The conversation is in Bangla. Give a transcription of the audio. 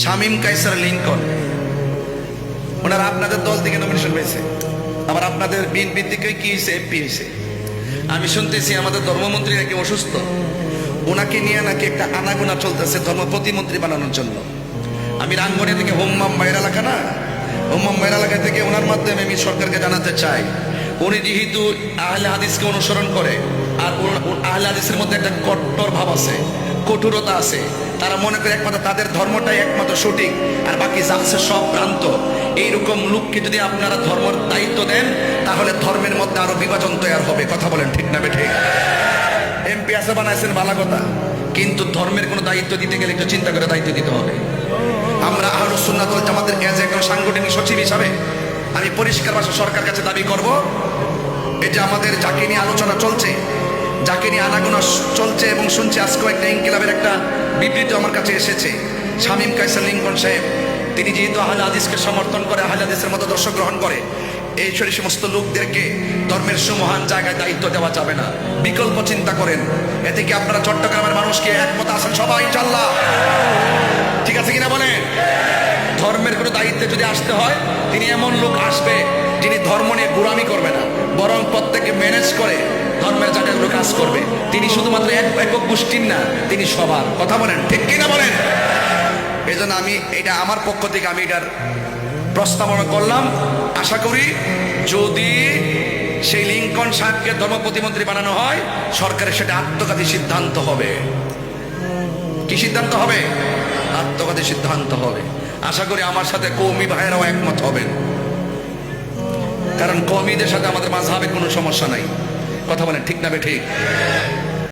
শামীম কায়সার লিংকন, ওনারা আপনাদের দল থেকে নমিনেশন পেয়েছে, আবার আপনাদের বিএনপি থেকে কি হয়েছে, এমপি হয়েছে। আমি শুনতেছি আমাদের ধর্মমন্ত্রী নাকি অসুস্থ, ওনাকে নিয়ে নাকি একটা আনাগোনা চলতেছে ধর্ম প্রতিমন্ত্রী বানানোর জন্য। আমি রাঙ্গনে থেকে হোম্মাম মায়ের এলাকা না, হোম্মাম মায়ের এলাকা থেকে ওনার মাধ্যমে আমি সরকারকে জানাতে চাই, উনি যেহেতু আহলে হাদিসকে অনুসরণ করে, আর আহলে হাদিসের মধ্যে একটা কট্টর ভাব আছে, কঠোরতা আছে, তারা মনে করে একমাত্র তাদের ধর্মটাই একমাত্র সঠিক, আর বাকি যা আছে সব ভ্রান্ত। এইরকম লোককে যদি আপনারা ধর্মের দায়িত্ব দেন, তাহলে ধর্মের মধ্যে আরো বিভাজন তৈরি হবে। কথা বলেন ঠিক না বেঠিক? এমপি আছে বানাইছেন ভালো কথা, কিন্তু ধর্মের কোনো দায়িত্ব দিতে গেলে একটু চিন্তা করে দায়িত্ব দিতে হবে। আমরা আহলুস সুন্নাত ওয়াল জামাতের এজ একজন সাংগঠনিক সচিব হিসাবে আমি পরিষ্কার ভাষা সরকার কাছে দাবি করব, এই যে আমাদের যাকে নিয়ে আলোচনা চলছে, যাকে নিয়ে আনাগোনা চলছে, এবং শুনছি আজকেও একটা ইনকিলাবের একটা বিবৃতি আমার কাছে এসেছে। শামীম কায়সার লিংকন সাহেব, তিনি যেহেতু আহলে হাদিসকে সমর্থন করে, আহলে হাদিসের মতো দর্শক গ্রহণ করে, এই সমস্ত লোকদেরকে ধর্মের সুমহান জায়গায় দায়িত্ব দেওয়া যাবে না। বিকল্প চিন্তা করেন। এতে কি আপনারা চট্টগ্রামের মানুষকে একমত আছেন সবাই ইনশাআল্লাহ? ঠিক আছে কিনা বলেন? ধর্মের কোনো দায়িত্বে যদি আসতে হয়, তিনি এমন লোক আসবে যিনি ধর্ম নিয়ে গোড়ামি করবে না, বরং প্রত্যেককে ম্যানেজ করে ধর্মের জায়গাগুলো কাজ করবে। তিনি শুধুমাত্র একক গোষ্ঠীর না, তিনি সবার। কথা বলেন ঠিক কিনা বলেন? এই জন্য আমি এটা আমার পক্ষ থেকে আমি এটার প্রস্তাবনা করলাম। আশা করি যদি সেই লিংকন সাহেবকে ধর্ম প্রতিমন্ত্রী বানানো হয়, সরকারের সেটা আত্মঘাতী সিদ্ধান্ত হবে। কি সিদ্ধান্ত হবে? আত্মঘাতী সিদ্ধান্ত হবে। আশা করি আমার সাথে কওমি ভাইয়েরাও একমত হবেন, কারণ কওমিদের সাথে আমাদের মাযহাবের কোনো সমস্যা নাই। কথা বলেন ঠিক না বে ঠিক?